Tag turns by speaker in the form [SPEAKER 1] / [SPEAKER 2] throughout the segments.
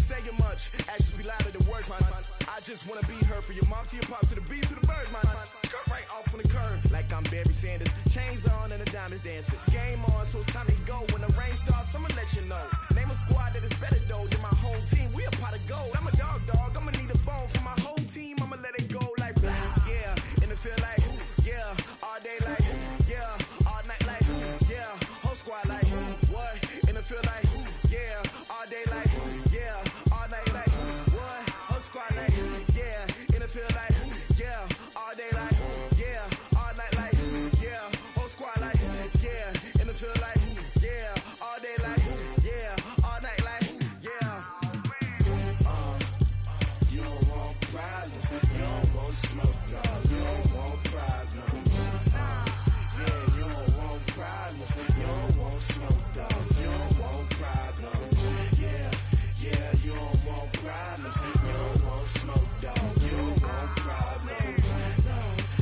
[SPEAKER 1] saying much. Actions be louder than words, man. I just wanna be her for your mom to your pop to the beat to the birds, man. Cut right off on the curb like I'm Barry Sanders. Chains on and the diamonds dancing. Game on, so it's time to go. When the rain starts, I'ma let you know. Name a squad that is better though than my whole team. We a pot of gold. I'm a dog. I'ma need a bone for my whole team. I'ma let it go like yeah. In the field like yeah. All day like yeah. All night like yeah. Whole squad like what? In the field like yeah. All day like yeah. All night like what? Whole squad like yeah. In the field like yeah. All day like yeah. All night like yeah. Whole squad like yeah. In the field like yeah. All day like yeah. All night like yeah. You don't want problems. You don't want smoke. No. You don't want problems. Yeah, you don't want problems. You don't want smoke. Dog. You don't want problems. Yeah, you don't want problems. You don't want smoke. Dog. You don't want problems. No,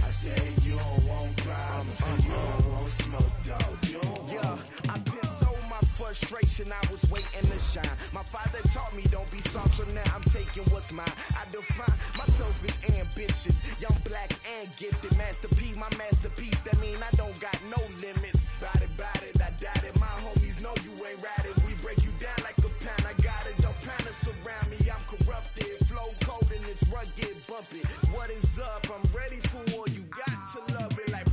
[SPEAKER 1] I said you don't want problems. You don't want smoke. Dog. You don't want. Yeah, I put so my frustration. I was waiting to shine. My father taught me don't be soft, so now I'm taking what's mine. I define myself as ambitious, young, black, and gifted. Master P, my masterpiece. That mean I don't got no limits. Bout it, I doubt it. My homies know you ain't ratted. We break you down like a pound. I got it, don't panic surround me. I'm corrupted, flow cold and it's rugged, bumpy. What is up? I'm ready for war. You got to love it like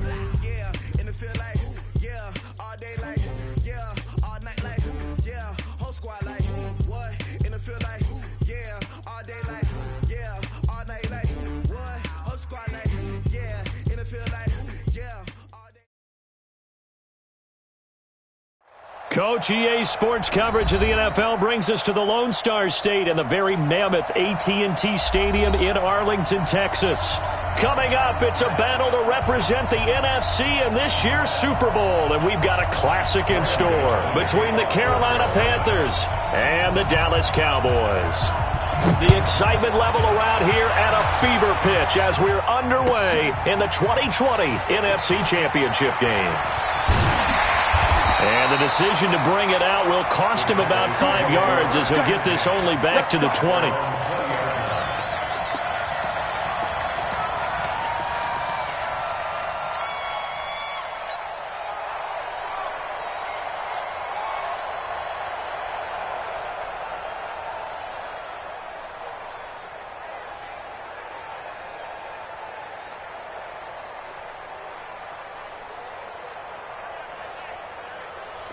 [SPEAKER 1] yeah. In the field like yeah. All day like yeah. All night like yeah. Whole squad like what? In the field like yeah. All day like yeah. All night like what? Whole squad like yeah. In the field like yeah. All day.
[SPEAKER 2] Coach, EA Sports coverage of the NFL brings us to the Lone Star State and the very mammoth AT&T Stadium in Arlington, Texas. Coming up, it's a battle to represent the NFC in this year's Super Bowl, and we've got a classic in store between the Carolina Panthers and the Dallas Cowboys. The excitement level around here at a fever pitch as we're underway in the 2020 NFC Championship game. And the decision to bring it out will cost him about 5 yards as he'll get this only back to the 20.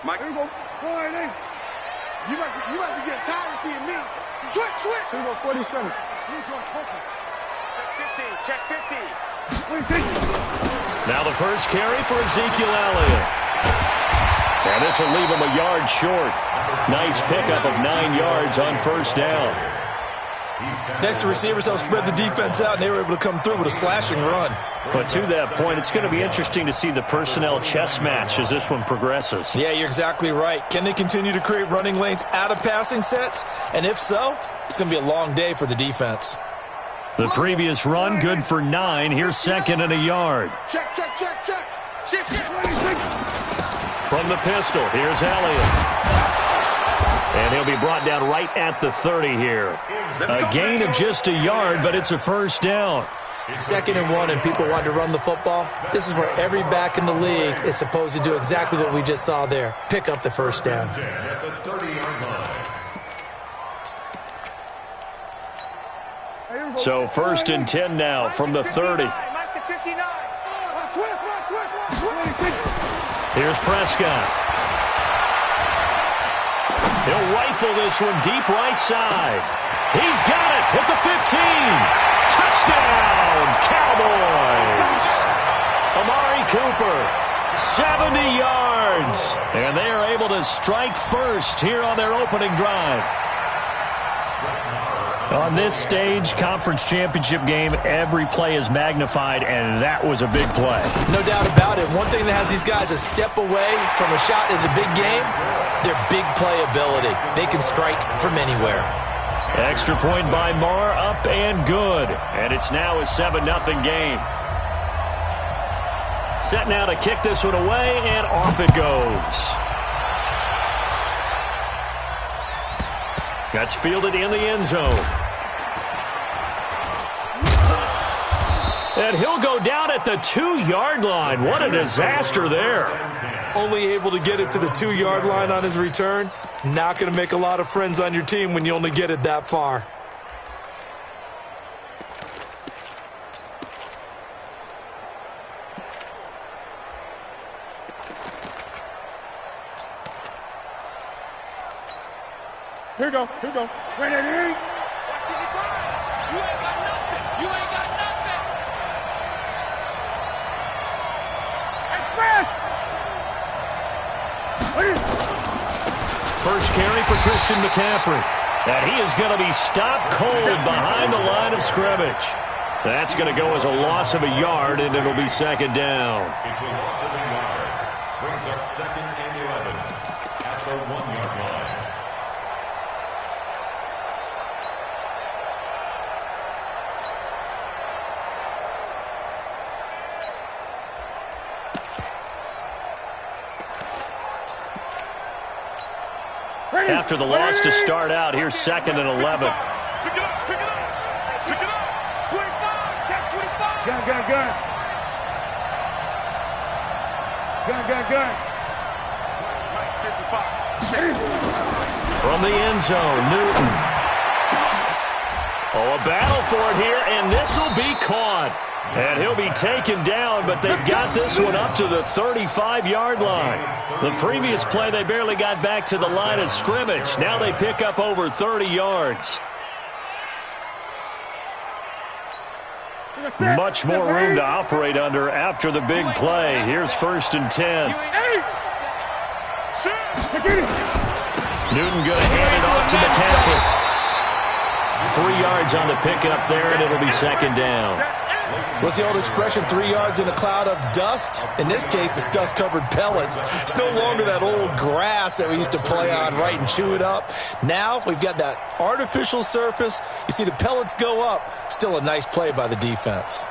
[SPEAKER 3] Mike, here we go. You must be getting tired of seeing me. Switch. Here we go, 47. Check 50.
[SPEAKER 2] Now the first carry for Ezekiel Elliott. And this will leave him a yard short. Nice pickup of 9 yards on first down.
[SPEAKER 4] Next, the receivers helped spread the defense out, and they were able to come through with a slashing run.
[SPEAKER 2] But to that point, it's going to be interesting to see the personnel chess match as this one progresses.
[SPEAKER 4] Yeah, you're exactly right. Can they continue to create running lanes out of passing sets? And if so, it's going to be a long day for the defense.
[SPEAKER 2] The previous run, good for 9. Here's second and a yard.
[SPEAKER 3] Check. Shift.
[SPEAKER 2] From the pistol, here's Elliott. And he'll be brought down right at the 30 here. A gain of just a yard, but it's a first down.
[SPEAKER 4] 2nd and 1, and people want to run the football. This is where every back in the league is supposed to do exactly what we just saw there. Pick up the first down.
[SPEAKER 2] So 1st and 10 now from the 30. Here's Prescott. He'll rifle this one deep right side. He's got it at the 15. Touchdown, Cowboys. Amari Cooper, 70 yards. And they are able to strike first here on their opening drive. On this stage, conference championship game, every play is magnified, and that was a big play.
[SPEAKER 4] No doubt about it. One thing that has these guys a step away from a shot at the big game, their big play ability. They can strike from anywhere.
[SPEAKER 2] Extra point by Marr, up and good. And it's now a 7-0 game. Set now to kick this one away, and off it goes. That's fielded in the end zone. And he'll go down at the 2-yard line. What a disaster there.
[SPEAKER 4] Only able to get it to the 2-yard line on his return. Not going to make a lot of friends on your team when you only get it that far.
[SPEAKER 3] Here you go. Ready, ready.
[SPEAKER 5] You ain't got nothing. You ain't got nothing.
[SPEAKER 3] Express.
[SPEAKER 2] First carry for Christian McCaffrey. And he is going to be stopped cold behind the line of scrimmage. That's going to go as a loss of a yard, and it'll be second down.
[SPEAKER 6] It's a loss of a yard. Brings up 2nd and 11 at the 1-yard line.
[SPEAKER 2] After the loss to start out, here's 2nd and 11.
[SPEAKER 5] Pick it up. Pick it up. 25. Check 25.
[SPEAKER 3] Gun.
[SPEAKER 2] From the end zone, Newton. Oh, a battle for it here, and this will be caught. And he'll be taken down, but they've got this one up to the 35-yard line. The previous play, they barely got back to the line of scrimmage. Now they pick up over 30 yards. Much more room to operate under after the big play. Here's 1st and 10. Newton going to hand it off to McCaffrey. 3 yards on the pickup there, and it'll be second down.
[SPEAKER 4] What's the old expression, 3 yards in a cloud of dust? In this case, it's dust-covered pellets. It's no longer that old grass that we used to play on, right, and chew it up. Now we've got that artificial surface. You see the pellets go up. Still a nice play by the defense.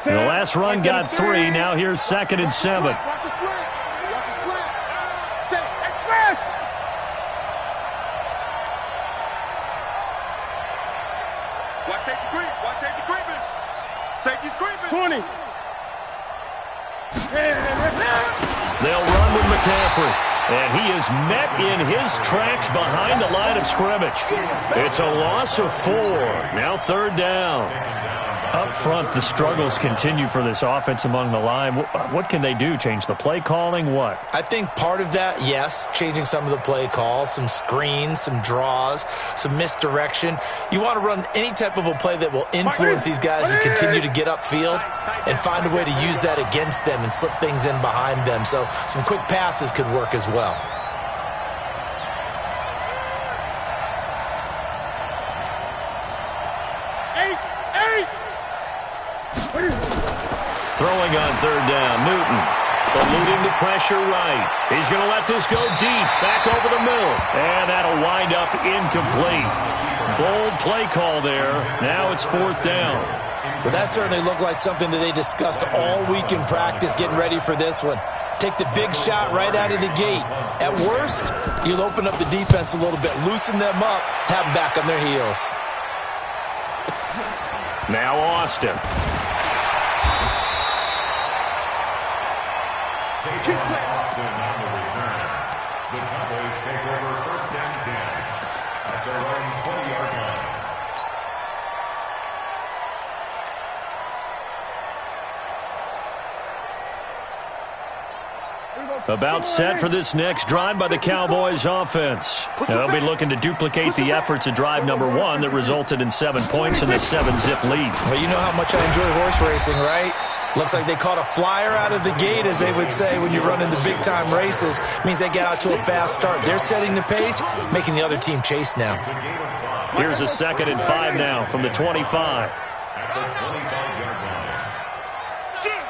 [SPEAKER 2] The last run got 3. Now here's 2nd and 7.
[SPEAKER 3] Watch the slant. Say, express.
[SPEAKER 5] Watch safety creep. Watch safety creeping. Safety's creeping.
[SPEAKER 3] 20.
[SPEAKER 2] They'll run with McCaffrey. And he is met in his tracks behind the line of scrimmage. It's a loss of 4. Now 3rd down. Up front, the struggles continue for this offense among the line. What can they do? Change the play calling? What?
[SPEAKER 4] I think part of that, yes, changing some of the play calls, some screens, some draws, some misdirection. You want to run any type of a play that will influence these guys to continue to get upfield and find a way to use that against them and slip things in behind them. So some quick passes could work as well.
[SPEAKER 2] Throwing on 3rd down, Newton. Eluding the pressure right. He's going to let this go deep, back over the middle. And that'll wind up incomplete. Bold play call there. Now it's 4th down.
[SPEAKER 4] But that certainly looked like something that they discussed all week in practice, getting ready for this one. Take the big shot right out of the gate. At worst, you'll open up the defense a little bit, loosen them up, have them back on their heels.
[SPEAKER 2] Now Austin.
[SPEAKER 6] Austin on the return. The Cowboys take over 1st and 10 at their own 20-yard line.
[SPEAKER 2] About set for this next drive by the Cowboys offense. They'll be looking to duplicate the efforts of drive number 1 that resulted in 7 points in the 7-zip lead.
[SPEAKER 4] Well, you know how much I enjoy horse racing, right? Looks like they caught a flyer out of the gate, as they would say when you run in the big-time races. Means they get out to a fast start. They're setting the pace, making the other team chase now.
[SPEAKER 2] Here's a 2nd and 5 now from the 25.
[SPEAKER 6] At the 25-yard line.
[SPEAKER 5] Shoot.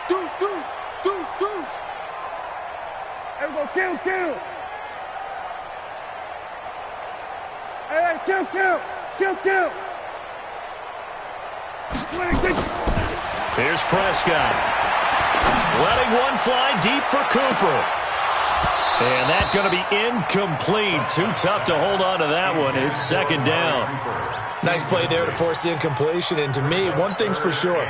[SPEAKER 5] Deuce.
[SPEAKER 3] There we go, kill. Hey, kill.
[SPEAKER 2] Here's Prescott. Letting one fly deep for Cooper. And that's going to be incomplete. Too tough to hold on to that one. It's second down.
[SPEAKER 4] Nice play there to force the incompletion. And to me, one thing's for sure.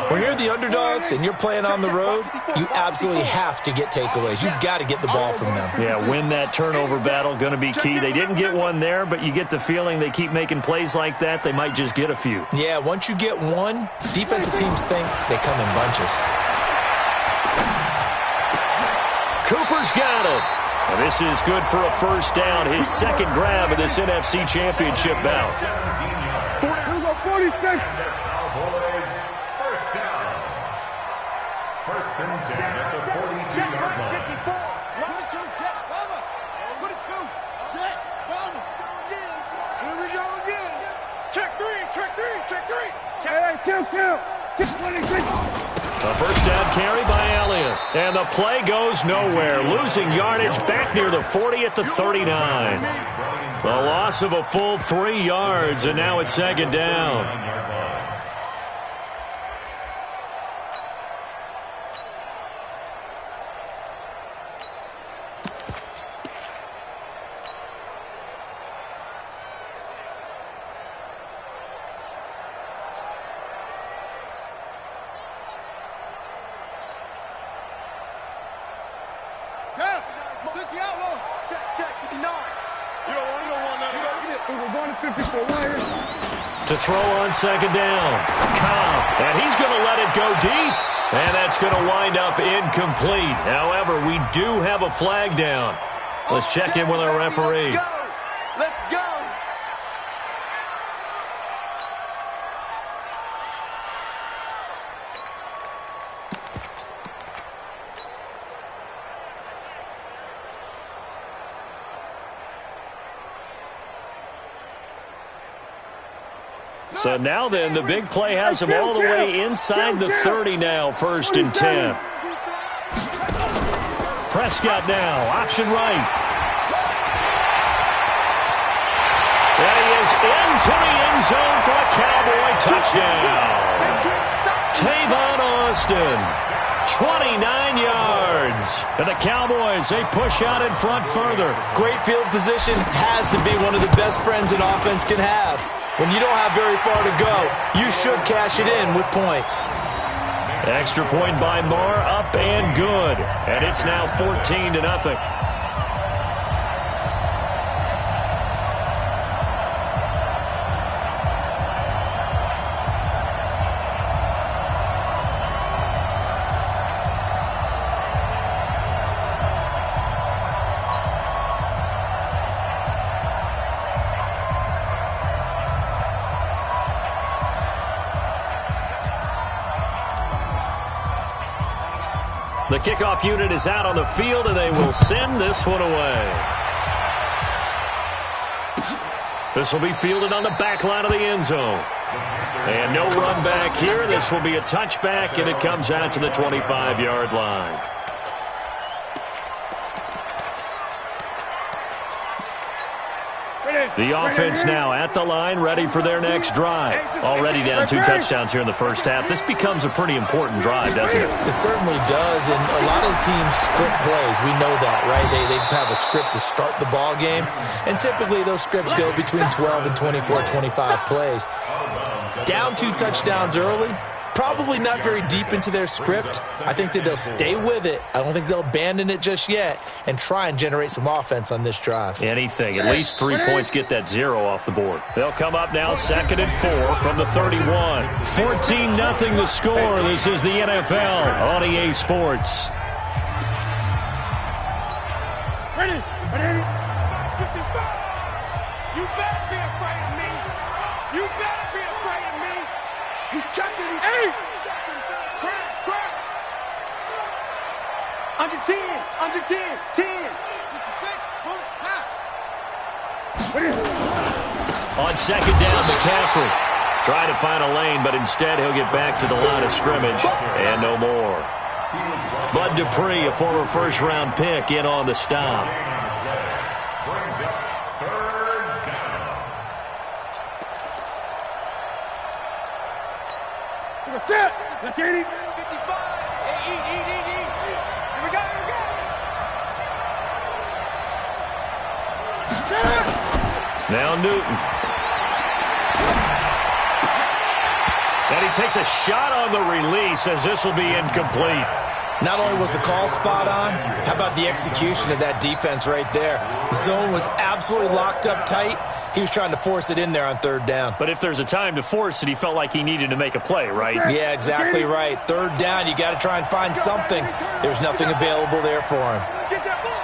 [SPEAKER 4] When you're the underdogs and you're playing on the road, you absolutely have to get takeaways. You've got to get the ball from them.
[SPEAKER 2] Yeah, win that turnover battle, going to be key. They didn't get one there, but you get the feeling they keep making plays like that, they might just get a few.
[SPEAKER 4] Yeah, once you get one, defensive teams think they come in bunches.
[SPEAKER 2] Cooper's got it. And this is good for a first down, his second grab of this NFC Championship bout.
[SPEAKER 3] 46.
[SPEAKER 6] Cowboys, first down. First and 10 at the 42-yard line.
[SPEAKER 3] Here we go again. Check three. Hey, kill. 26.
[SPEAKER 2] A first down carry by Elliott. And the play goes nowhere. Losing yardage back near the 40 at the 39. The loss of a full 3 yards, and now it's second down. To throw on second down. Cobb, and he's going to let it go deep. And that's going to wind up incomplete. However, we do have a flag down. Let's check in with our referee.
[SPEAKER 5] Let's go.
[SPEAKER 2] So now then, the big play has him all the way inside the 30 now, first and 10. Prescott now, option right. And he is into the end zone for a Cowboy touchdown. Tavon Austin, 29 yards. And the Cowboys, they push out in front further.
[SPEAKER 4] Great field position has to be one of the best friends an offense can have. When you don't have very far to go, you should cash it in with points.
[SPEAKER 2] Extra point by Moore, up and good. And it's now 14-0. The kickoff unit is out on the field, and they will send this one away. This will be fielded on the back line of the end zone. And no run back here. This will be a touchback, and it comes out to the 25-yard line. The offense now at the line, ready for their next drive. Already down 2 touchdowns here in the first half. This becomes a pretty important drive, doesn't it?
[SPEAKER 4] It certainly does, and a lot of teams script plays. We know that, right? They have a script to start the ball game, and typically those scripts go between 12 and 24, 25 plays. Down 2 touchdowns early, probably not very deep into their script. I think that they'll stay with it. I don't think they'll abandon it just yet and try and generate some offense on this drive.
[SPEAKER 2] Anything. At least 3 points get that 0 off the board. They'll come up now 2nd and 4 from the 31. 14-0 the score. This is the NFL on EA Sports.
[SPEAKER 3] Ready.
[SPEAKER 5] You better be afraid of me. You better be afraid of me.
[SPEAKER 3] He's checking. Crash.
[SPEAKER 5] Under 10. 10.
[SPEAKER 3] 66. Pull it.
[SPEAKER 2] On second down, McCaffrey trying to find a lane, but instead he'll get back to the line of scrimmage, and no more. Bud Dupree, a former first-round pick, in on the stop.
[SPEAKER 3] Sit. Look at him.
[SPEAKER 5] 55. Hey, eat. Here we go.
[SPEAKER 2] Now Newton. And he takes a shot on the release as this will be incomplete.
[SPEAKER 4] Not only was the call spot on, how about the execution of that defense right there? The zone was absolutely locked up tight. He was trying to force it in there on third down.
[SPEAKER 2] But if there's a time to force it, he felt like he needed to make a play, right?
[SPEAKER 4] Yeah, exactly right. Third down, you got to try and find something. There's nothing available there for him.
[SPEAKER 5] Get that ball.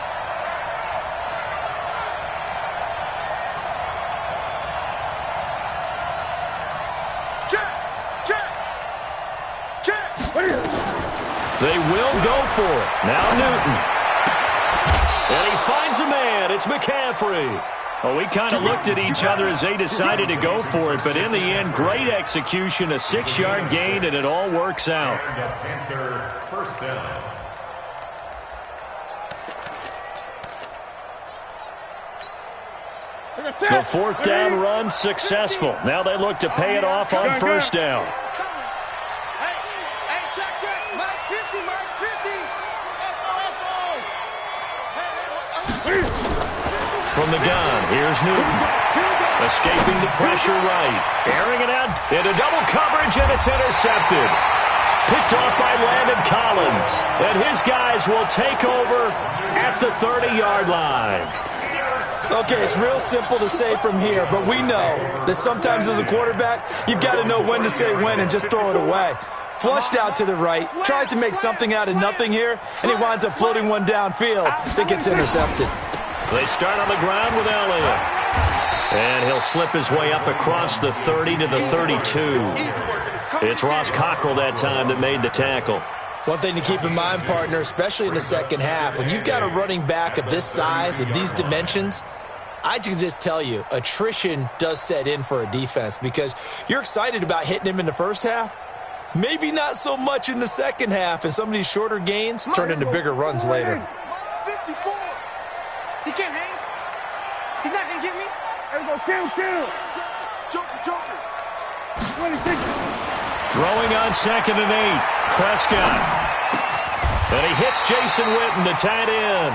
[SPEAKER 5] Check.
[SPEAKER 2] They will go for it. Now Newton. And he finds a man. It's McCaffrey. Well, we kind of looked at each other as they decided to go for it, but in the end, great execution, a 6-yard gain, and it all works out.
[SPEAKER 6] Panther first down.
[SPEAKER 2] The fourth down run successful. Now they look to pay it off on first down.
[SPEAKER 5] Hey, check. Mike 50.
[SPEAKER 2] From the gun, here's Newton. Escaping the pressure right. Airing it out into double coverage, and it's intercepted. Picked off by Landon Collins. And his guys will take over at the 30-yard line.
[SPEAKER 4] Okay, it's real simple to say from here, but we know that sometimes as a quarterback, you've got to know when to say when and just throw it away. Flushed out to the right, tries to make something out of nothing here, and he winds up floating one downfield that gets intercepted.
[SPEAKER 2] They start on the ground with Elliott. And he'll slip his way up across the 30 to the 32. It's Ross Cockrell that time that made the tackle.
[SPEAKER 4] One thing to keep in mind, partner, especially in the second half, when you've got a running back of this size, of these dimensions, I can just tell you, attrition does set in for a defense because you're excited about hitting him in the first half. Maybe not so much in the second half, and some of these shorter gains turn into bigger runs later.
[SPEAKER 5] 54. He can't hang. He's not going to get me.
[SPEAKER 3] There we go. Kill.
[SPEAKER 5] Joker.
[SPEAKER 3] 26.
[SPEAKER 2] Throwing on 2nd and 8. Prescott. And he hits Jason Witten, the tight end.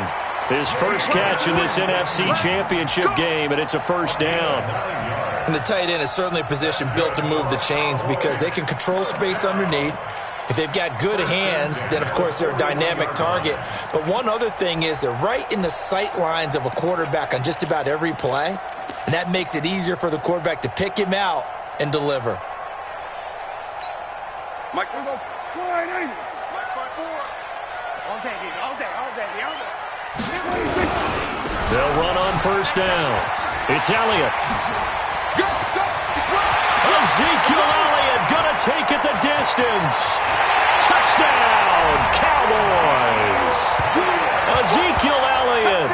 [SPEAKER 2] His first catch in this NFC Championship game, and it's a first down.
[SPEAKER 4] And the tight end is certainly a position built to move the chains because they can control space underneath. If they've got good hands, then, of course, they're a dynamic target. But one other thing is they're right in the sight lines of a quarterback on just about every play, and that makes it easier for the quarterback to pick him out and deliver.
[SPEAKER 5] Mike,
[SPEAKER 3] There we go. 480.
[SPEAKER 5] Mike 5-4.
[SPEAKER 3] All day.
[SPEAKER 2] They'll run on first down. It's Elliott.
[SPEAKER 5] Go. It's right.
[SPEAKER 2] Ezekiel Elliott gonna take it the distance. Touchdown, Cowboys. Ezekiel Elliott,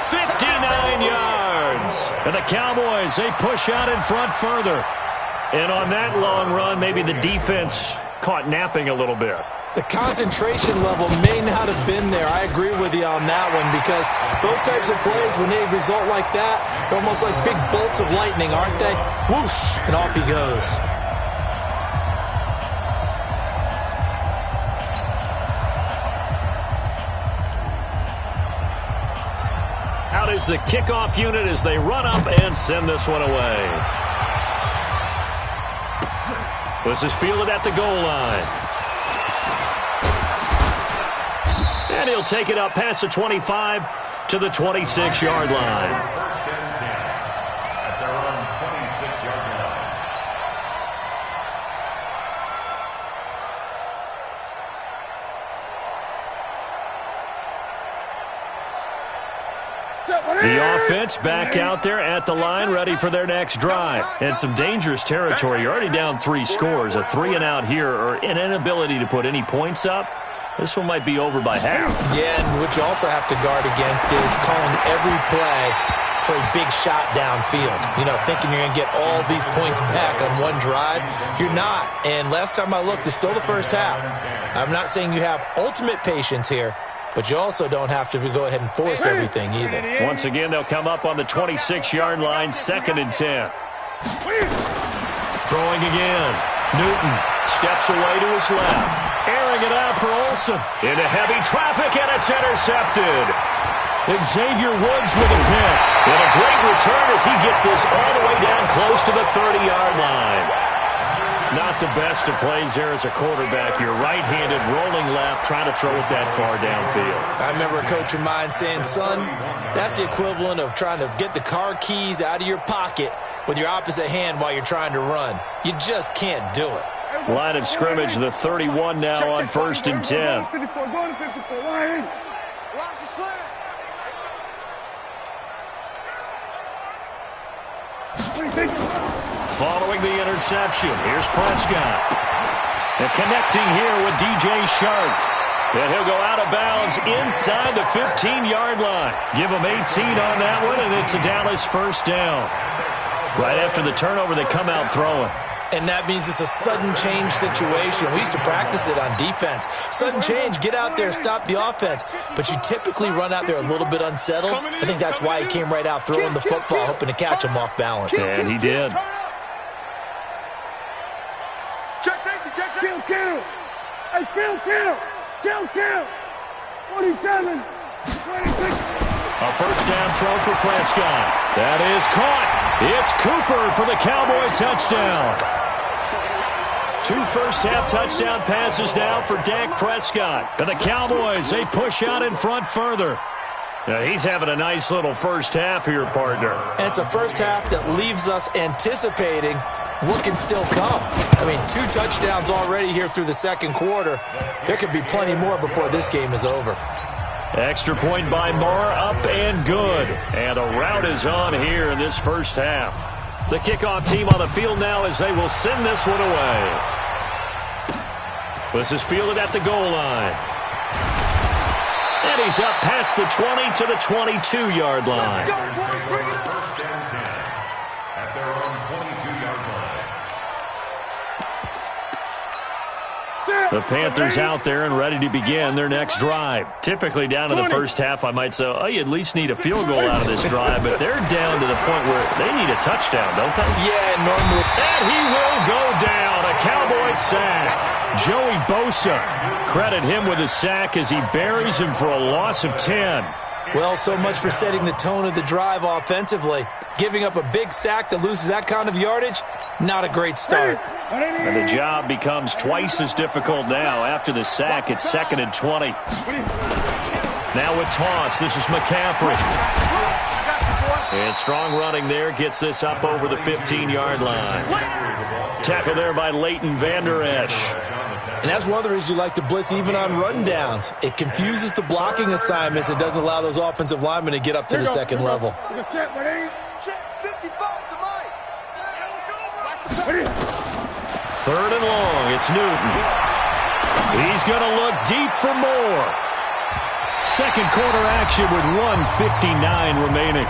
[SPEAKER 2] 59 yards. And the Cowboys, they push out in front further. And on that long run, maybe the defense caught napping a little bit.
[SPEAKER 4] The concentration level may not have been there. I agree with you on that one because those types of plays, when they result like that, they're almost like big bolts of lightning, aren't they? Whoosh, and off he goes.
[SPEAKER 2] Out is the kickoff unit as they run up and send this one away. This is fielded at the goal line. And he'll take it up past the 25 to the 26-yard line.
[SPEAKER 6] First and 10 at their own 26-yard line.
[SPEAKER 2] The offense back out there at the line, ready for their next drive. And some dangerous territory. You're already down 3 scores. A 3-and-out here or an inability to put any points up. This one might be over by half.
[SPEAKER 4] Yeah, and what you also have to guard against is calling every play for a big shot downfield. You know, thinking you're going to get all these points back on one drive. You're not. And last time I looked, it's still the first half. I'm not saying you have ultimate patience here, but you also don't have to go ahead and force everything either.
[SPEAKER 2] Once again, they'll come up on the 26-yard line, 2nd and 10. Throwing again. Newton steps away to his left. Airing it out for Olsen. Into heavy traffic, and it's intercepted. Xavier Woods with a pick. And a great return as he gets this all the way down close to the 30-yard line. Not the best of plays there as a quarterback. You're right-handed, rolling left, trying to throw it that far downfield.
[SPEAKER 4] I remember a coach of mine saying, son, that's the equivalent of trying to get the car keys out of your pocket with your opposite hand while you're trying to run. You just can't do it.
[SPEAKER 2] Line of scrimmage, the 31 now on 1st and 10.
[SPEAKER 3] 54, go to 54, line in. Watch the slant.
[SPEAKER 2] Following the interception, here's Prescott. And connecting here with DJ Shark. And he'll go out of bounds inside the 15-yard line. Give him 18 on that one, and it's a Dallas first down. Right after the turnover, they come out throwing.
[SPEAKER 4] And that means it's a sudden change situation. We used to practice it on defense. Sudden change, get out there, stop the offense. But you typically run out there a little bit unsettled. I think that's why he came right out throwing the football, hoping to catch him off balance.
[SPEAKER 2] And he did.
[SPEAKER 3] Check safety, check safety. Kill. Hey, kill. 47. 26.
[SPEAKER 2] A first down throw for Prescott. That is caught. It's Cooper for the Cowboy touchdown. 2 first-half touchdown passes now for Dak Prescott. And the Cowboys, they push out in front further. Now, he's having a nice little first half here, partner.
[SPEAKER 4] And it's a first half that leaves us anticipating what can still come. I mean, 2 touchdowns already here through the second quarter. There could be plenty more before this game is over.
[SPEAKER 2] Extra point by Moore, up and good. And a rout is on here in this first half. The kickoff team on the field now as they will send this one away. This is fielded at the goal line. And he's up past the 20 to the 22-yard line.
[SPEAKER 6] First down 10 at their own 22-yard line.
[SPEAKER 2] The Panthers out there and ready to begin their next drive. Typically down to the first half, I might say, oh, you at least need a field goal out of this drive, but they're down to the point where they need a touchdown, don't they?
[SPEAKER 4] Yeah, normally.
[SPEAKER 2] And he will go down. A Cowboy sack. Joey Bosa, credit him with a sack as he buries him for a loss of 10.
[SPEAKER 4] Well, so much for setting the tone of the drive offensively. Giving up a big sack that loses that kind of yardage, not a great start.
[SPEAKER 2] And the job becomes twice as difficult now. After the sack, it's 2nd and 20. Now with toss, this is McCaffrey. And strong running there gets this up over the 15-yard line. Tackle there by Leighton Vander Esch.
[SPEAKER 4] And that's one of the reasons you like to blitz even on rundowns. It confuses the blocking assignments. It doesn't allow those offensive linemen to get up to the second level.
[SPEAKER 2] 3rd and long, it's Newton. He's going to look deep for more. Second quarter action with 1:59 remaining.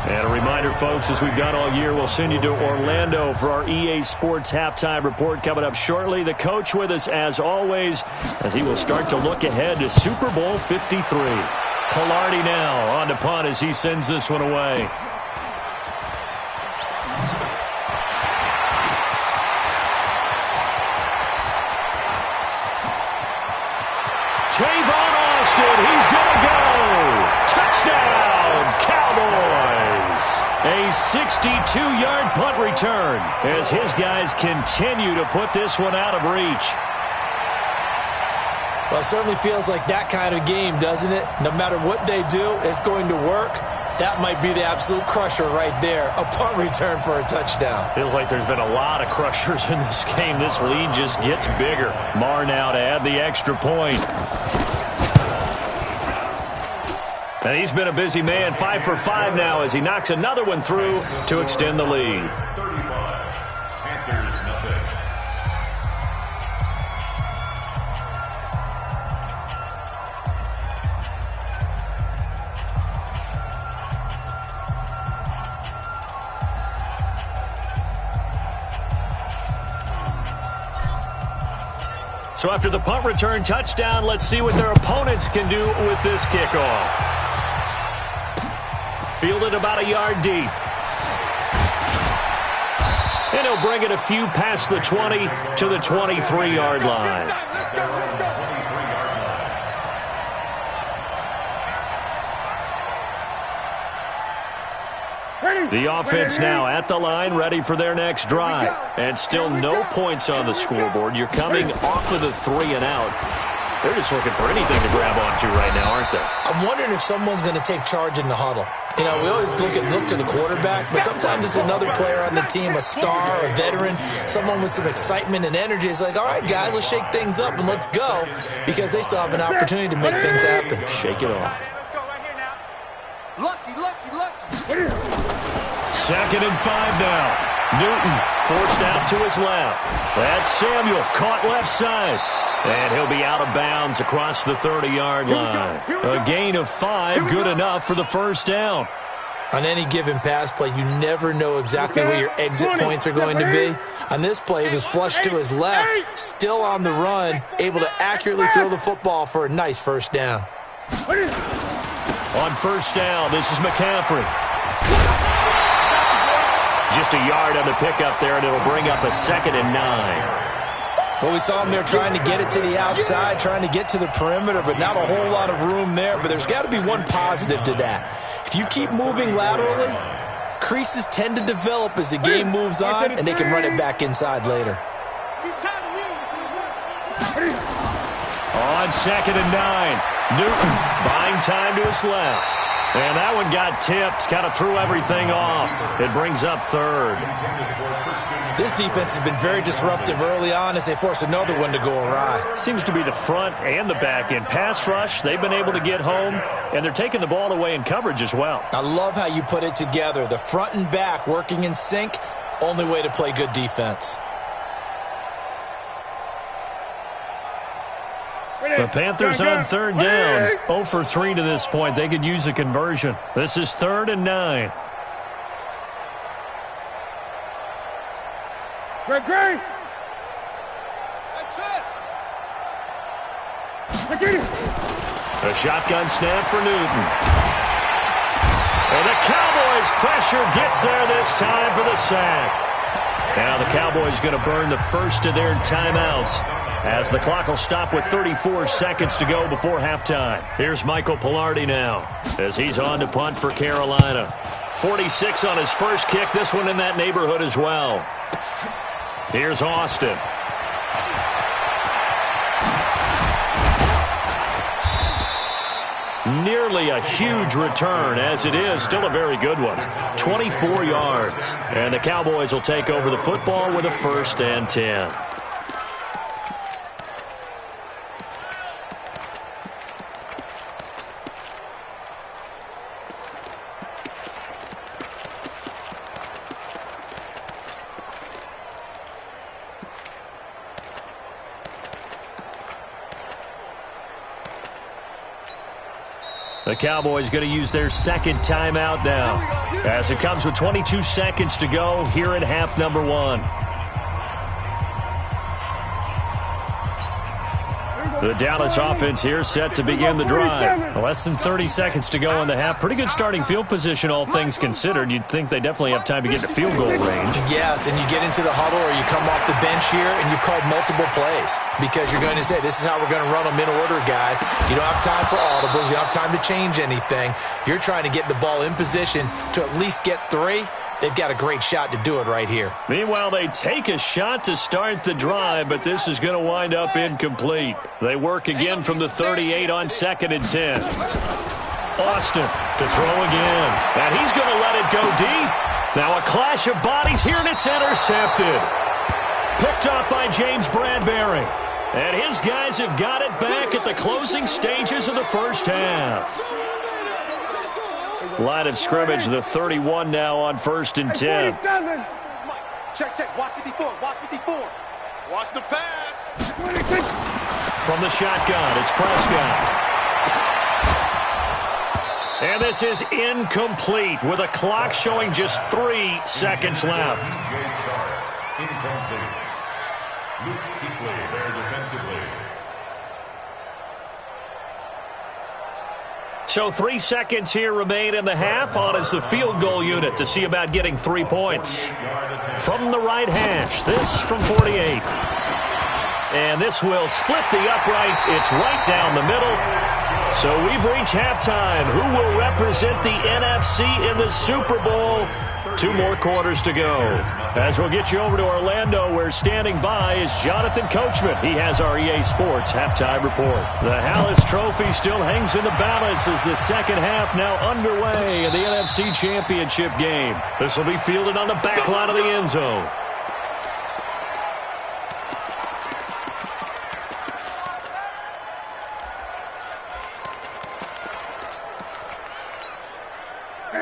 [SPEAKER 2] And a reminder, folks, as we've done all year, we'll send you to Orlando for our EA Sports halftime report coming up shortly. The coach with us, as always, as he will start to look ahead to Super Bowl 53. Pilardi now on to punt as he sends this one away. Tavon Austin, he's going to go. Touchdown, Cowboys. A 62-yard punt return as his guys continue to put this one out of reach.
[SPEAKER 4] Well, it certainly feels like that kind of game, doesn't it? No matter what they do, it's going to work. That might be the absolute crusher right there. A punt return for a touchdown.
[SPEAKER 2] Feels like there's been a lot of crushers in this game. This lead just gets bigger. Marr now to add the extra point. And he's been a busy man, 5 for 5 now as he knocks another one through to extend the lead.
[SPEAKER 6] 35. Panthers nothing.
[SPEAKER 2] So after the punt return touchdown, let's see what their opponents can do with this kickoff. Fielded about a yard deep. And he'll bring it a few past the 20 to the 23-yard line. The offense now at the line, ready for their next drive. And still no points on the scoreboard. You're coming off of the 3 and out. They're just looking for anything to grab onto right now, aren't they?
[SPEAKER 4] I'm wondering if someone's going to take charge in the huddle. You know, we always look to the quarterback, but sometimes it's another player on the team, a star, a veteran, someone with some excitement and energy. It's like, all right, guys, let's shake things up and let's go, because they still have an opportunity to make things happen.
[SPEAKER 2] Shake it off.
[SPEAKER 5] Let's go right here now.
[SPEAKER 3] Lucky.
[SPEAKER 2] 2nd and 5 now. Newton forced out to his left. That's Samuel caught left side. And he'll be out of bounds across the 30-yard line. A gain of 5, good enough for the first down.
[SPEAKER 4] On any given pass play, you never know exactly where your exit points are going to be. On this play, he was flushed to his left, still on the run, able to accurately throw the football for a nice first down.
[SPEAKER 2] On first down, this is McCaffrey. Just a yard on the pickup there, and it'll bring up a 2nd and 9.
[SPEAKER 4] Well, we saw him there trying to get it to the outside, trying to get to the perimeter, but not a whole lot of room there. But there's got to be one positive to that. If you keep moving laterally, creases tend to develop as the game moves on, and they can run it back inside later.
[SPEAKER 2] On 2nd and 9, Newton buying time to his left. And that one got tipped, kind of threw everything off. It brings up 3rd.
[SPEAKER 4] This defense has been very disruptive early on as they force another one to go awry.
[SPEAKER 2] Seems to be the front and the back end. Pass rush, they've been able to get home, and they're taking the ball away in coverage as well.
[SPEAKER 4] I love how you put it together. The front and back working in sync, only way to play good defense.
[SPEAKER 2] The Panthers on 3rd down. 0 for 3 to this point. They could use a conversion. This is 3rd and 9.
[SPEAKER 3] Great. That's it.
[SPEAKER 2] A shotgun snap for Newton. And the Cowboys' pressure gets there this time for the sack. Now the Cowboys going to burn the first of their timeouts, as the clock will stop with 34 seconds to go before halftime. Here's Michael Pilardi now as he's on to punt for Carolina. 46 on his first kick, this one in that neighborhood as well. Here's Austin. Nearly a huge return, as it is still a very good one. 24 yards. And the Cowboys will take over the football with a 1st and 10. The Cowboys going to use their 2nd timeout now, as it comes with 22 seconds to go here in half number 1. The Dallas offense here set to begin the drive. Less than 30 seconds to go in the half. Pretty good starting field position, all things considered. You'd think they definitely have time to get to field goal range.
[SPEAKER 4] Yes, and you get into the huddle or you come off the bench here and you've called multiple plays because you're going to say, this is how we're going to run them in order, guys. You don't have time for audibles. You don't have time to change anything. You're trying to get the ball in position to at least get 3. They've got a great shot to do it right here.
[SPEAKER 2] Meanwhile, they take a shot to start the drive, but this is going to wind up incomplete. They work again from the 38 on 2nd and 10. Austin to throw again. And he's going to let it go deep. Now a clash of bodies here, and it's intercepted. Picked up by James Bradbury. And his guys have got it back at the closing stages of the first half. Line of scrimmage, the 31 now on 1st and 10.
[SPEAKER 5] Check. Watch 54. Watch the pass.
[SPEAKER 2] From the shotgun, it's Prescott. And this is incomplete with a clock showing just 3 seconds left.
[SPEAKER 6] Incomplete. Luke Kuechly there defensively.
[SPEAKER 2] So 3 seconds here remain in the half. On is the field goal unit to see about getting 3 points. From the right hash, this from 48. And this will split the uprights. It's right down the middle. So we've reached halftime. Who will represent the NFC in the Super Bowl? 2 more quarters to go. As we'll get you over to Orlando, where standing by is Jonathan Coachman. He has our EA Sports halftime report. The Hallis Trophy still hangs in the balance as the second half now underway in the NFC Championship game. This will be fielded on the back line of the end zone.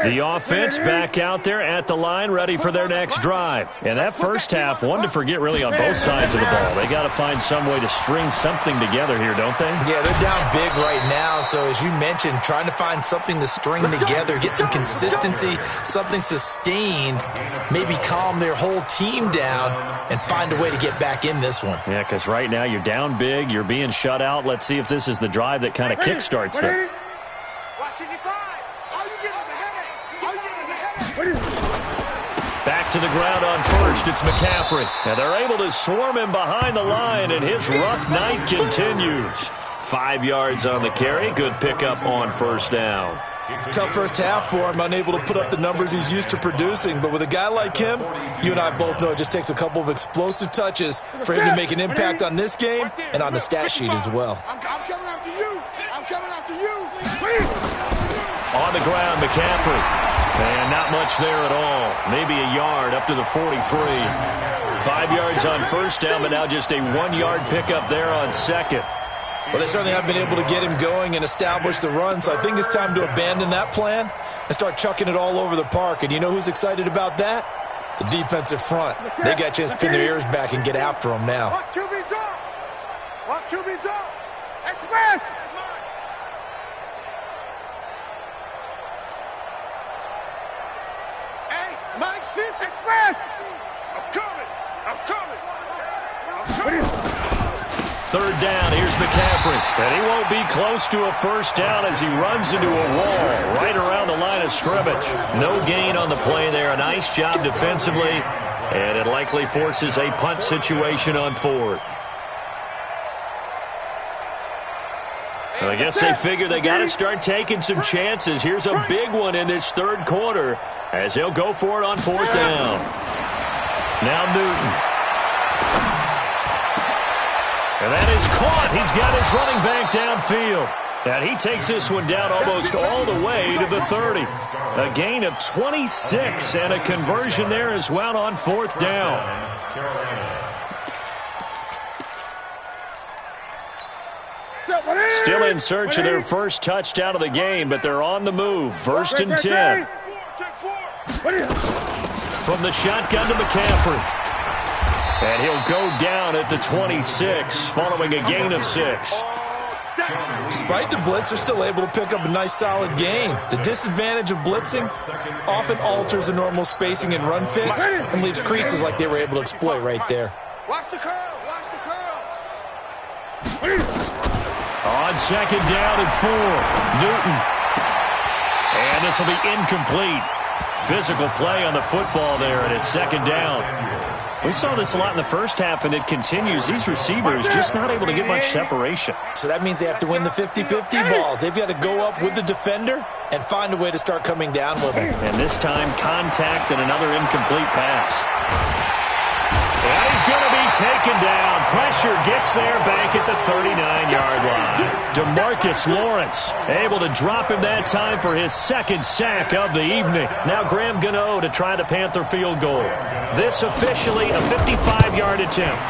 [SPEAKER 2] The offense back out there at the line, ready for their next drive. And that first half, one to forget really on both sides of the ball. They got to find some way to string something together here, don't they?
[SPEAKER 4] Yeah, they're down big right now. So as you mentioned, trying to find something to string together, get some consistency, something sustained, maybe calm their whole team down and find a way to get back in this one.
[SPEAKER 2] Yeah, because right now you're down big, you're being shut out. Let's see if this is the drive that kind of kickstarts them. Back to the ground on first, it's McCaffrey. And they're able to swarm him behind the line, and his rough night continues. 5 yards on the carry, good pickup on first down.
[SPEAKER 4] Tough first half for him, unable to put up the numbers he's used to producing. But with a guy like him, you and I both know it just takes a couple of explosive touches for him to make an impact on this game and on the stat sheet as well.
[SPEAKER 3] I'm coming after you. I'm coming after you.
[SPEAKER 2] On the ground, McCaffrey. And not much there at all. Maybe a yard up to the 43. 5 yards on first down, but now just a 1-yard pickup there on second.
[SPEAKER 4] Well, they certainly have been able to get him going and establish the run, so I think it's time to abandon that plan and start chucking it all over the park. And you know who's excited about that? The defensive front. They got a chance to pin their ears back and get after him now.
[SPEAKER 3] Watch QB drop. Watch QB drop. Express. Hey, Mike, shift express. I'm coming. I'm coming. I'm coming.
[SPEAKER 2] Third down, here's McCaffrey. And he won't be close to a first down as he runs into a wall right around the line of scrimmage. No gain on the play there. A nice job defensively. And it likely forces a punt situation on fourth. Well, I guess they figure they got to start taking some chances. Here's a big one in this third quarter as he'll go for it on fourth down. Now Newton. And that is caught. He's got his running back downfield. And he takes this one down almost all the way to the 30. A gain of 26 and a conversion there as well on fourth down. Still in search of their first touchdown of the game, but they're on the move. First and 10. From the shotgun to McCaffrey. And he'll go down at the 26, following a gain of 6.
[SPEAKER 4] Despite the blitz, they're still able to pick up a nice, solid gain. The disadvantage of blitzing often alters the normal spacing and run fits and leaves creases like they were able to exploit right there.
[SPEAKER 3] Watch the curl. Watch the curls.
[SPEAKER 2] On second down and 4, Newton. And this will be incomplete. Physical play on the football there, and it's second down. We saw this a lot in the first half, and it continues. These receivers just not able to get much separation.
[SPEAKER 4] So that means they have to win the 50-50 balls. They've got to go up with the defender and find a way to start coming down with him.
[SPEAKER 2] And this time, contact and another incomplete pass. And he's going to be taken down. Pressure gets there back at the 39-yard line. DeMarcus Lawrence able to drop him that time for his second sack of the evening. Now Graham Gano to try the Panther field goal. This officially a 55-yard attempt.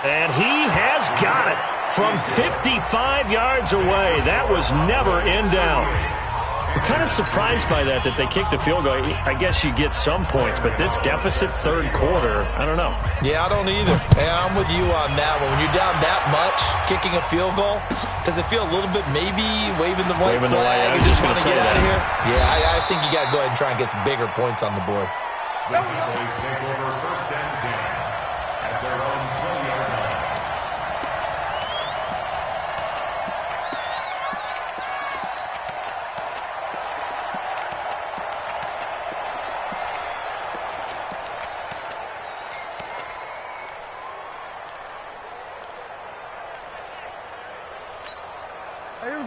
[SPEAKER 2] And he has got it from 55 yards away. That was never in doubt. I'm kind of surprised by that they kicked the field goal. I guess you get some points, but this deficit third quarter, I don't know.
[SPEAKER 4] Yeah, I don't either. Yeah, I'm with you on that one. When you're down that much, kicking a field goal, does it feel a little bit maybe waving the white flag and just want to get out of here? Yeah, I think you got to go ahead and try and get some bigger points on the board.
[SPEAKER 6] The Cowboys take over first and 10 at their own 20-yard line.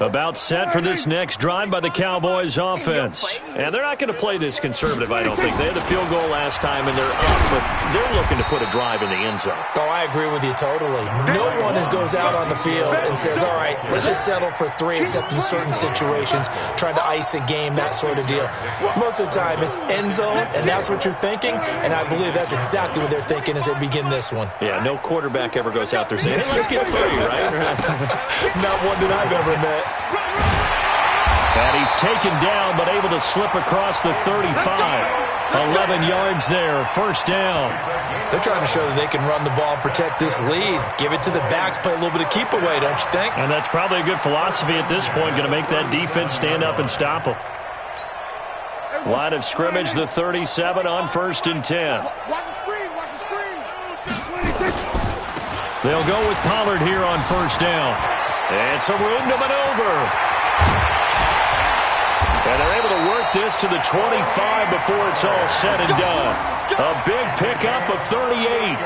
[SPEAKER 2] About set for this next drive by the Cowboys offense. And they're not going to play this conservative, I don't think. They had the field goal last time, and they're up, but they're looking to put a drive in the end zone.
[SPEAKER 4] Oh, I agree with you totally. No one goes out on the field and says, all right, let's just settle for 3, except in certain situations, trying to ice a game, that sort of deal. Most of the time, it's end zone, and that's what you're thinking, and I believe that's exactly what they're thinking as they begin this one.
[SPEAKER 2] Yeah, no quarterback ever goes out there saying, hey, let's get 30, right?
[SPEAKER 4] Not one that I've ever met.
[SPEAKER 2] And he's taken down, but able to slip across the 35. 11 yards there, first down.
[SPEAKER 4] They're trying to show that they can run the ball and protect this lead. Give it to the backs, play a little bit of keep away, don't you think?
[SPEAKER 2] And that's probably a good philosophy at this point, going to make that defense stand up and stop them. Line of scrimmage, the 37 on 1st and 10.
[SPEAKER 3] Watch the screen, watch the screen.
[SPEAKER 2] They'll go with Pollard here on 1st down. And some room to maneuver. And they're able to work this to the 25 before it's all said and done. A big pickup of 38.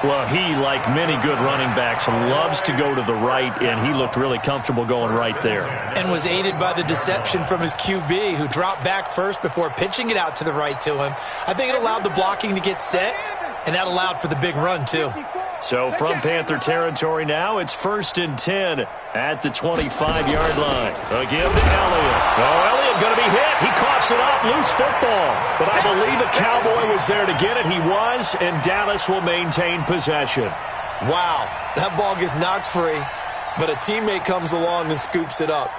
[SPEAKER 2] Well, he, like many good running backs, loves to go to the right, and he looked really comfortable going right there.
[SPEAKER 4] And was aided by the deception from his QB, who dropped back first before pitching it out to the right to him. I think it allowed the blocking to get set, and that allowed for the big run, too.
[SPEAKER 2] So from Panther territory now, it's 1st and 10 at the 25-yard line. Again to Elliott. Oh, Elliott going to be hit. He coughs it up. Loose football. But I believe a Cowboy was there to get it. He was, and Dallas will maintain possession.
[SPEAKER 4] Wow. That ball gets knocked free, but a teammate comes along and scoops it up.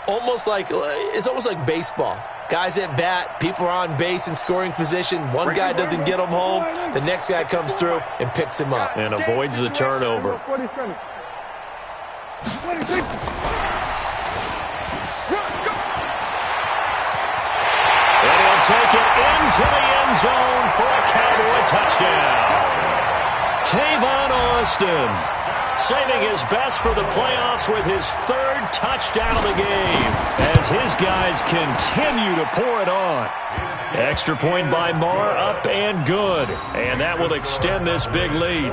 [SPEAKER 4] It's almost like baseball. Guys at bat, people are on base in scoring position. One guy doesn't get him home. The next guy comes through and picks him up.
[SPEAKER 2] And avoids the turnover.
[SPEAKER 3] 47. 26.
[SPEAKER 2] And he'll take it into the end zone for a Cowboy touchdown. Tavon Austin saving his best for the playoffs with his 3rd touchdown of the game as his guys continue to pour it on. Extra point by Marr, up and good. And that will extend this big lead.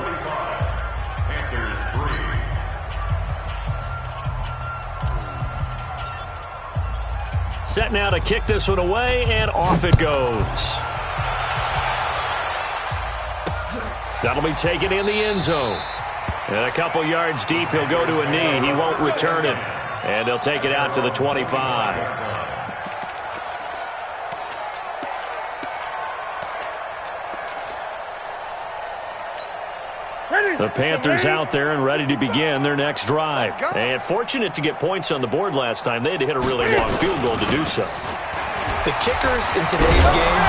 [SPEAKER 2] Set now to kick this one away, and off it goes. That'll be taken in the end zone. And a couple yards deep, he'll go to a knee. He won't return it. And they'll take it out to the 25. The Panthers out there and ready to begin their next drive. And fortunate to get points on the board last time. They had to hit a really long field goal to do so.
[SPEAKER 4] The kickers in today's game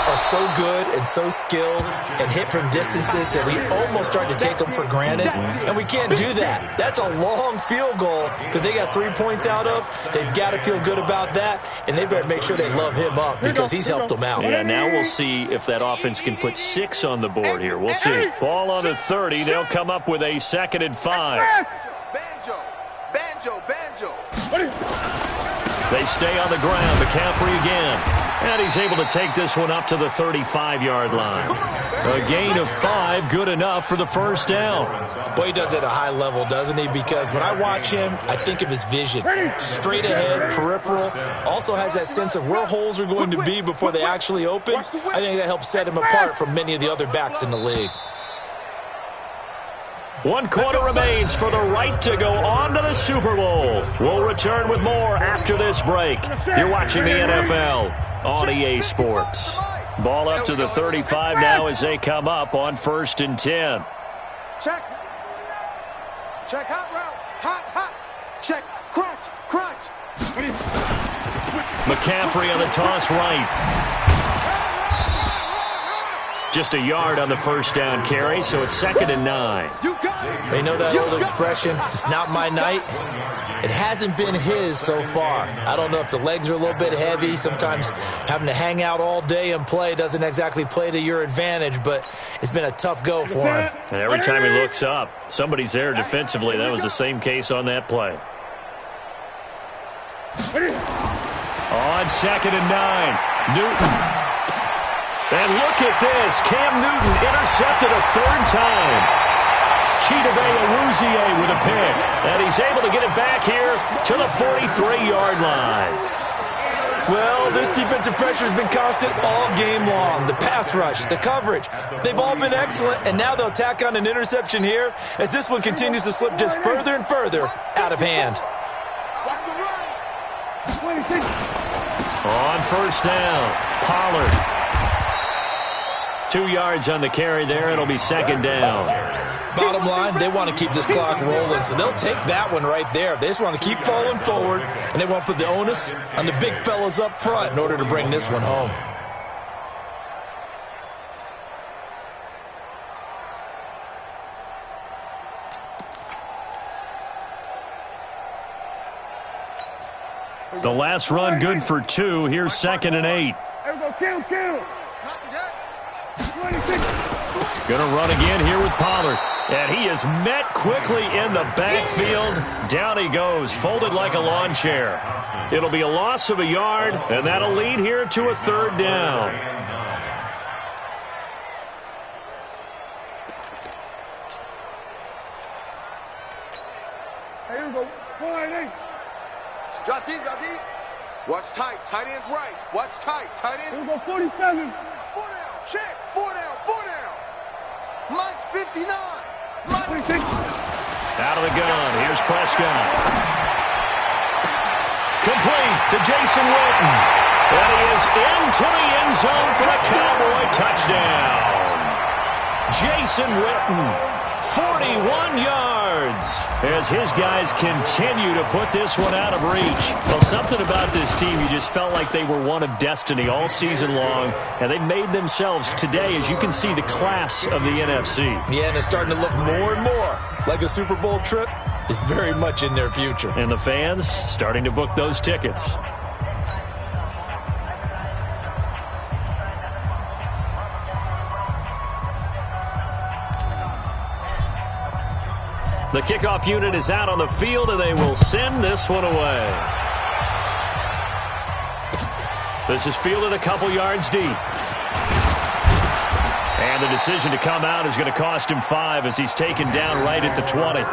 [SPEAKER 4] are so good and so skilled and hit from distances that we almost start to take them for granted, and we can't do that. That's a long field goal that they got 3 points out of. They've got to feel good about that, and they better make sure they love him up because he's helped them out.
[SPEAKER 2] Yeah, now we'll see if that offense can put 6 on the board here. We'll see. Ball on the 30. They'll come up with a 2nd and 5.
[SPEAKER 3] Banjo.
[SPEAKER 2] They stay on the ground. McCaffrey again. And he's able to take this one up to the 35-yard line. A gain of 5, good enough for the 1st down.
[SPEAKER 4] Boy, he does it at a high level, doesn't he? Because when I watch him, I think of his vision. Straight ahead, peripheral. Also has that sense of where holes are going to be before they actually open. I think that helps set him apart from many of the other backs in the league.
[SPEAKER 2] 1 quarter remains for the right to go on to the Super Bowl. We'll return with more after this break. You're watching the NFL on EA Sports. Ball up to the 35 now as they come up on 1st and 10.
[SPEAKER 3] Check. Hot route. Hot. Check. Crunch.
[SPEAKER 2] McCaffrey on the toss right. Just a yard on the 1st down carry, so it's 2nd and 9.
[SPEAKER 4] They know that old expression, it's not my night. It hasn't been his so far. I don't know if the legs are a little bit heavy. Sometimes having to hang out all day and play doesn't exactly play to your advantage, but it's been a tough go for him.
[SPEAKER 2] And every time he looks up, somebody's there defensively. That was the same case on that play. On 2nd and 9, Newton. And look at this. Cam Newton intercepted a 3rd time. Chidobe with a pick. And he's able to get it back here to the 43-yard line.
[SPEAKER 4] Well, this defensive pressure has been constant all game long. The pass rush, the coverage, they've all been excellent, and now they'll tack on an interception here as this one continues to slip just further and further out of hand.
[SPEAKER 2] On first down, Pollard. 2 yards on the carry there. It'll be second down.
[SPEAKER 4] Bottom line, they want to keep this clock rolling, so they'll take that one right there. They just want to keep falling forward, and they want to put the onus on the big fellas up front in order to bring this one home.
[SPEAKER 2] The last run good for 2. Here's 2nd and 8.
[SPEAKER 3] Kill.
[SPEAKER 2] Gonna run again here with Pollard. And he is met quickly in the backfield. Down he goes, folded like a lawn chair. It'll be a loss of a yard, and that'll lead here to a 3rd down.
[SPEAKER 3] Here we go. Drop deep. Watch tight. Tight end's right. Watch tight. Tight end. Here we go, 47. 4 down. Check. 4 down. Mike's 59.
[SPEAKER 2] Out of the gun. Here's Prescott. Complete to Jason Witten. And he is into the end zone for a Cowboy touchdown. Jason Witten. 41 yards as his guys continue to put this one out of reach. Well, something about this team, you just felt like they were one of destiny all season long, and they made themselves today, as you can see, the class of the NFC.
[SPEAKER 4] Yeah, and it's starting to look more and more like a Super Bowl trip is very much in their future.
[SPEAKER 2] And the fans starting to book those tickets. The kickoff unit is out on the field, and they will send this one away. This is fielded a couple yards deep. And the decision to come out is going to cost him 5 as he's taken down right at the 20.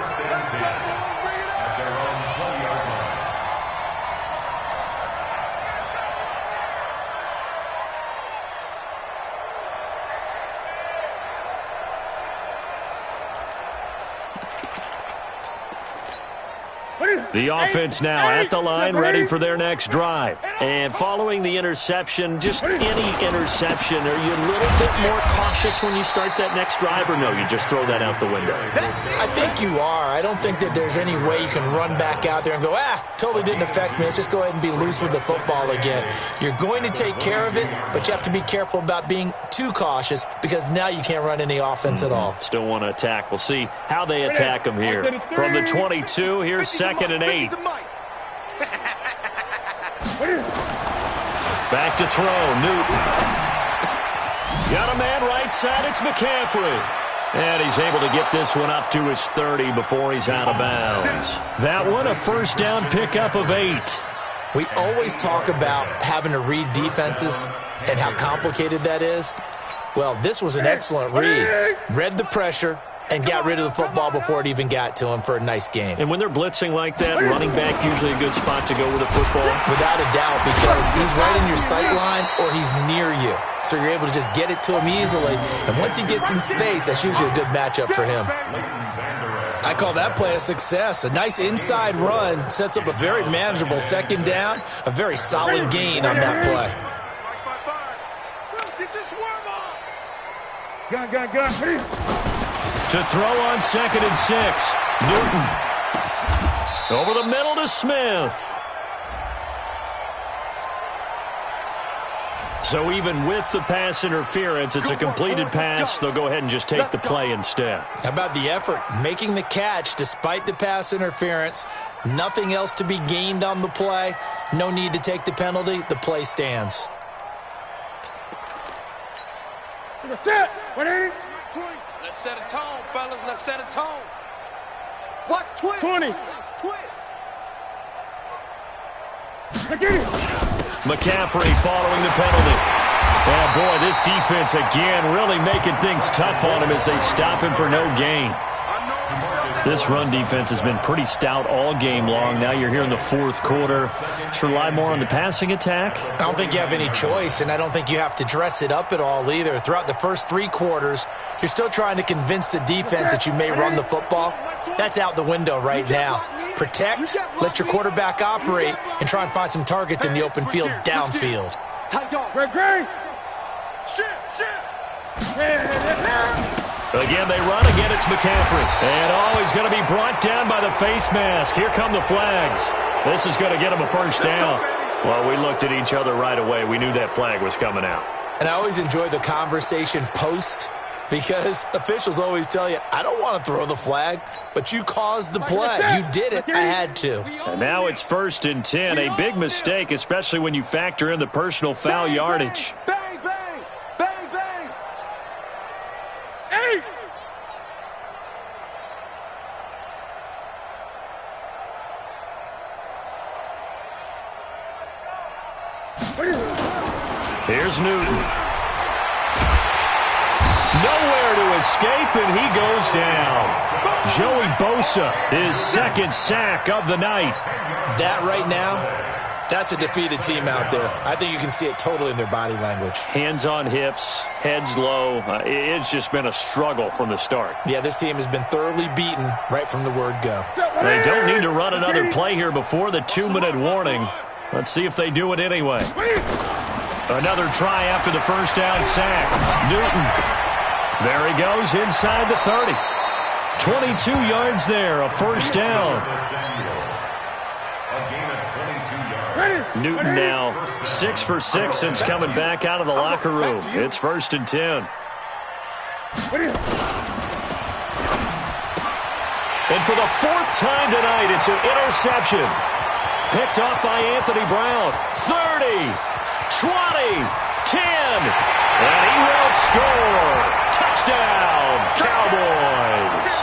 [SPEAKER 2] The offense now at the line, ready for their next drive. And following the interception, just any interception, are you a little bit more cautious when you start that next drive, or no, you just throw that out the window?
[SPEAKER 4] I think you are. I don't think that there's any way you can run back out there and go, totally didn't affect me. Let's just go ahead and be loose with the football again. You're going to take care of it, but you have to be careful about being too cautious because now you can't run any offense at all.
[SPEAKER 2] Still want to attack. We'll see how they attack them here. From the 22, here's 2nd and 8. Back to throw, Newton. Got a man right side, it's McCaffrey. And he's able to get this one up to his 30 before he's out of bounds. That one, a first down pickup of 8.
[SPEAKER 4] We always talk about having to read defenses and how complicated that is. Well, this was an excellent read. Read the pressure and got rid of the football before it even got to him for a nice game.
[SPEAKER 2] And when they're blitzing like that, running back usually a good spot to go with the football?
[SPEAKER 4] Without a doubt, because he's right in your sight line or he's near you. So you're able to just get it to him easily. And once he gets in space, that's usually a good matchup for him. I call that play a success. A nice inside run sets up a very manageable 2nd down. A very solid gain on that play.
[SPEAKER 3] Gun.
[SPEAKER 2] To throw on 2nd and 6. Newton. Over the middle to Smith. So even with the pass interference, it's a completed pass. They'll go ahead and just take the play instead.
[SPEAKER 4] How about the effort? Making the catch despite the pass interference. Nothing else to be gained on the play. No need to take the penalty. The play stands.
[SPEAKER 3] Set. 180.
[SPEAKER 5] Let's set a tone, fellas. Let's set a tone.
[SPEAKER 3] Watch twist. 20. Watch twist.
[SPEAKER 2] McCaffrey following the penalty. And boy, this defense again really making things tough on him as they stop him for no gain.
[SPEAKER 3] I know
[SPEAKER 2] This run defense has been pretty stout all game long. Now you're here in the fourth quarter. Just rely more on the passing attack?
[SPEAKER 4] I don't think you have any choice, and I don't think you have to dress it up at all either. Throughout the first 3 quarters, you're still trying to convince the defense that you may run the football. That's out the window right now. Protect, let your quarterback operate, and try and find some targets in the open field downfield.
[SPEAKER 5] Greg!
[SPEAKER 2] Again, they run. Again, it's McCaffrey. And, he's going to be brought down by the face mask. Here come the flags. This is going to get him a first down. Well, we looked at each other right away. We knew that flag was coming out.
[SPEAKER 4] And I always enjoy the conversation post because officials always tell you, I don't want to throw the flag, but you caused the play. You did it. I had to.
[SPEAKER 2] And now it's 1st and 10. A big mistake, especially when you factor in the personal foul yardage.
[SPEAKER 3] Bang, bang! Bang, bang! Hey!
[SPEAKER 2] Here's Newton. Nowhere to escape, and he goes down. Joey Bosa, his 2nd sack of the night.
[SPEAKER 4] That right now, that's a defeated team out there. I think you can see it totally in their body language.
[SPEAKER 2] Hands on hips, heads low. It's just been a struggle from the start.
[SPEAKER 4] Yeah, this team has been thoroughly beaten right from the word go.
[SPEAKER 2] They don't need to run another play here before the 2-minute warning. Let's see if they do it anyway. Another try after the first down sack. Newton. There he goes inside the 30. 22 yards there, a first down. Newton now 6 for 6 since coming back out of the locker room. It's 1st and 10. And for the 4th time tonight, it's an interception. Picked off by Anthony Brown. 30, 20, 10, and he will score. Touchdown, Cowboys.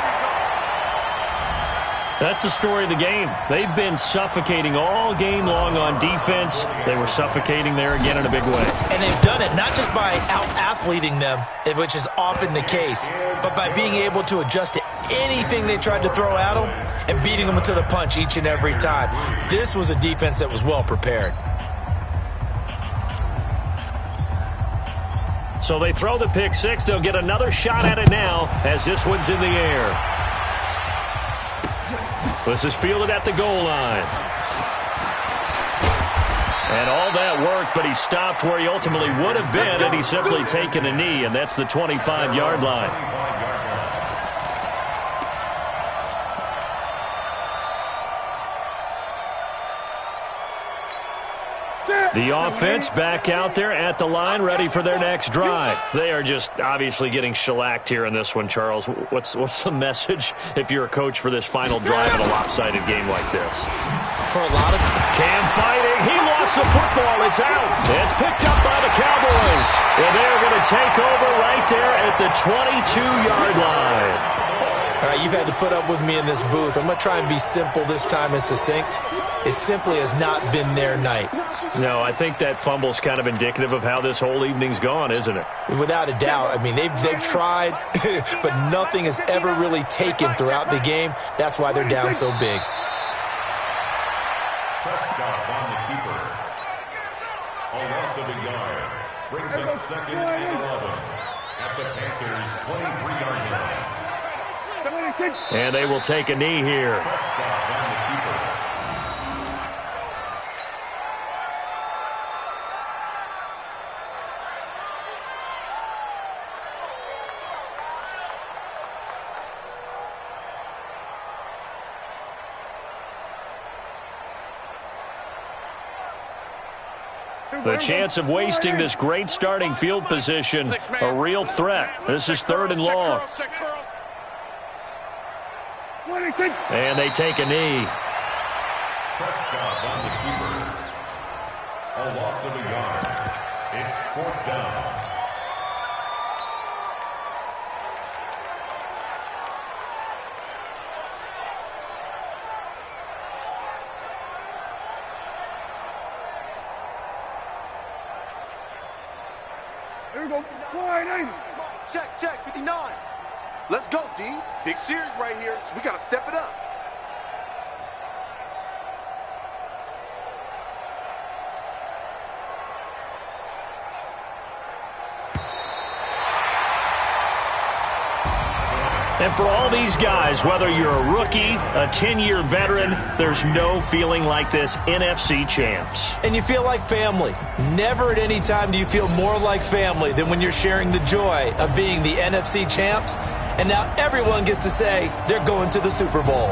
[SPEAKER 2] That's the story of the game. They've been suffocating all game long on defense. They were suffocating there again in a big way.
[SPEAKER 4] And they've done it not just by out-athleting them, which is often the case, but by being able to adjust to anything they tried to throw at them and beating them to the punch each and every time. This was a defense that was well prepared.
[SPEAKER 2] So they throw the pick six. They'll get another shot at it now as this one's in the air. This is fielded at the goal line. And all that worked, but he stopped where he ultimately would have been, and he's simply taken a knee, and that's the 25-yard line. The offense back out there at the line, ready for their next drive. They are just obviously getting shellacked here in this one, Charles. What's the message if you're a coach for this final drive in a lopsided game like this?
[SPEAKER 4] For a lot of
[SPEAKER 2] Cam fighting. He lost the football. It's out. It's picked up by the Cowboys. And they're going to take over right there at the 22-yard line.
[SPEAKER 4] All right, you've had to put up with me in this booth. I'm going to try and be simple this time and succinct. It simply has not been their night.
[SPEAKER 2] No, I think that fumble's kind of indicative of how this whole evening's gone, isn't it?
[SPEAKER 4] Without a doubt. I mean, they've tried, but nothing has ever really taken throughout the game. That's why they're down so big.
[SPEAKER 6] Prescott on the keeper. A loss of a yard. Brings up 2nd and 11 at the Panthers' 23-yard line.
[SPEAKER 2] And they will take a knee here.
[SPEAKER 6] Prescott on the keeper.
[SPEAKER 2] The chance of wasting this great starting field position, a real threat. This is 3rd and long. And they take a knee.
[SPEAKER 6] Prescott on the keeper. A loss of a yard. It's 4th down.
[SPEAKER 5] Here we go. Wide 80.
[SPEAKER 3] Check, 59. Let's go, D. Big series right here, so we got to step it up.
[SPEAKER 2] And for all these guys, whether you're a rookie, a 10-year veteran, there's no feeling like this NFC champs.
[SPEAKER 4] And you feel like family. Never at any time do you feel more like family than when you're sharing the joy of being the NFC champs. And now everyone gets to say they're going to the Super Bowl.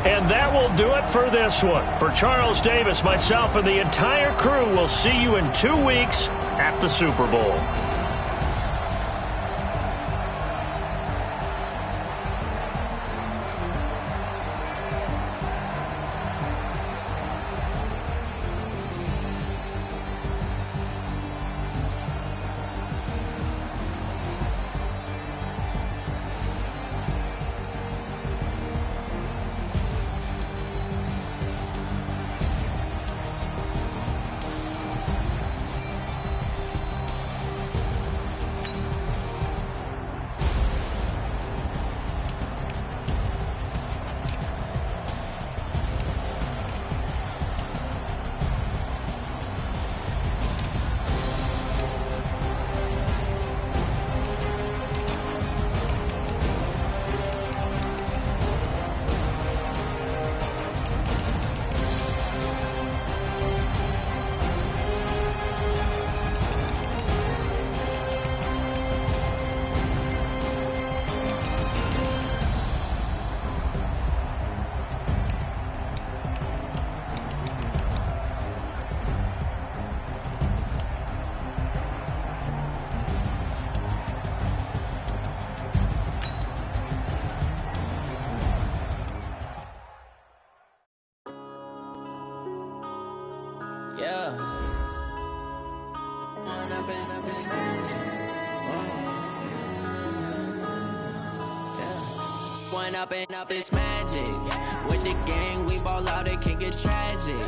[SPEAKER 2] And that will do it for this one. For Charles Davis, myself, and the entire crew, we'll see you in 2 weeks at the Super Bowl.
[SPEAKER 7] Up it's magic. With the gang, we ball out, it can get tragic.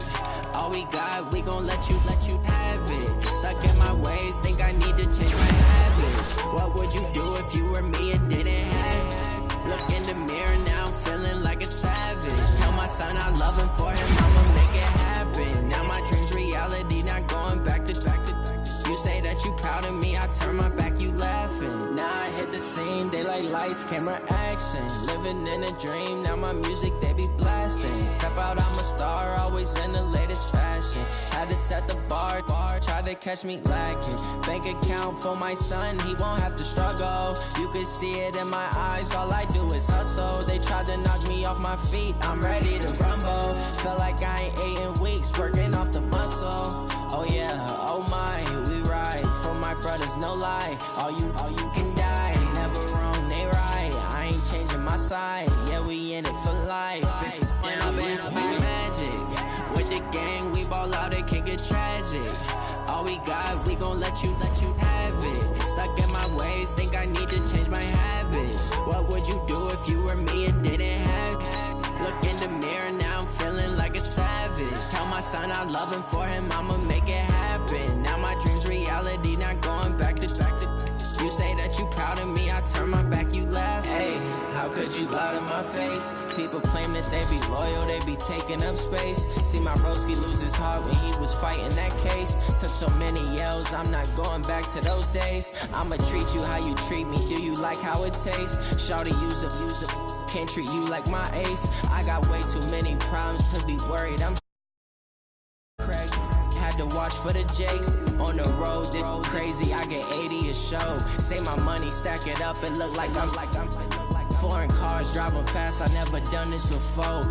[SPEAKER 7] All we got, we gon' let you have it. Stuck in my ways, think I need to change my habits. What would you do if you were me and didn't have it? Look in the mirror, now I'm feeling like a savage. Tell my son I love him, for him I'ma make it happen. Now my dream's reality, not going back to. You say that you proud of me, I turn my back, you laughing. Now I hit the scene, daylight lights, camera action. Living in a dream, now my music, they be blasting. Step out, I'm a star, always in the latest fashion. Had to set the bar, try to catch me lacking. Bank account for my son, he won't have to struggle. You can see it in my eyes, all I do is hustle. They tried to knock me off my feet, I'm ready to rumble. Felt like I ain't ate in weeks, working off the muscle. Oh yeah, oh my, we ride for my brothers, no lie. All you can die, never wrong, they right. I ain't changing my side, yeah, we in it for life. When I've been up, it's magic. With the gang, we ball out, it can get tragic. All we got, we gon' let you have it. Stuck in my ways, think I need to change my habits. What would you do if you were me and didn't have it? Look in the mirror, now I'm feeling like a savage. Tell my son I love him, for him I'ma make it happen. Now my dream's reality, not going back to. You say that you proud of me, I turn my back, you laugh. Hey, how could you lie to my face? People claim that they be loyal, they be taking up space. See my broski lose his heart when he was fighting that case. Took so many yells, I'm not going back to those days. I'ma treat you how you treat me, do you like how it tastes? Shawty, use it, can't treat you like my ace. I got way too many problems to be worried, I'm Craig. Had to watch for the Jakes. On the road, this crazy, I get 80 a show. Say my money, stack it up, it look like I'm foreign cars, driving fast, I never done this before.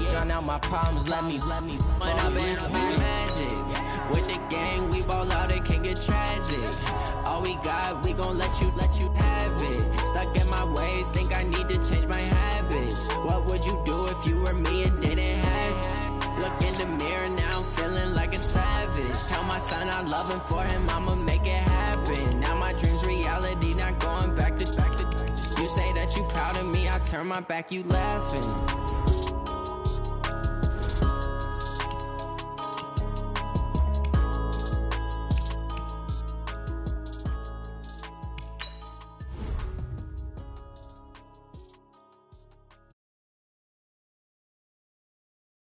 [SPEAKER 7] Drown out my problems, let me. When I've been up, it's magic. With the gang, we ball out, it can get tragic. All we got, we gon' let you have it. Stuck in my ways, think I need to change my habits. What would you do if you were me and didn't have it? Look in the mirror, now I'm feeling like a savage. Tell my son I love him, for him I'ma make it happen. Now my dream's reality, not going back to. You say that you proud of me, I turn my back, you laughing.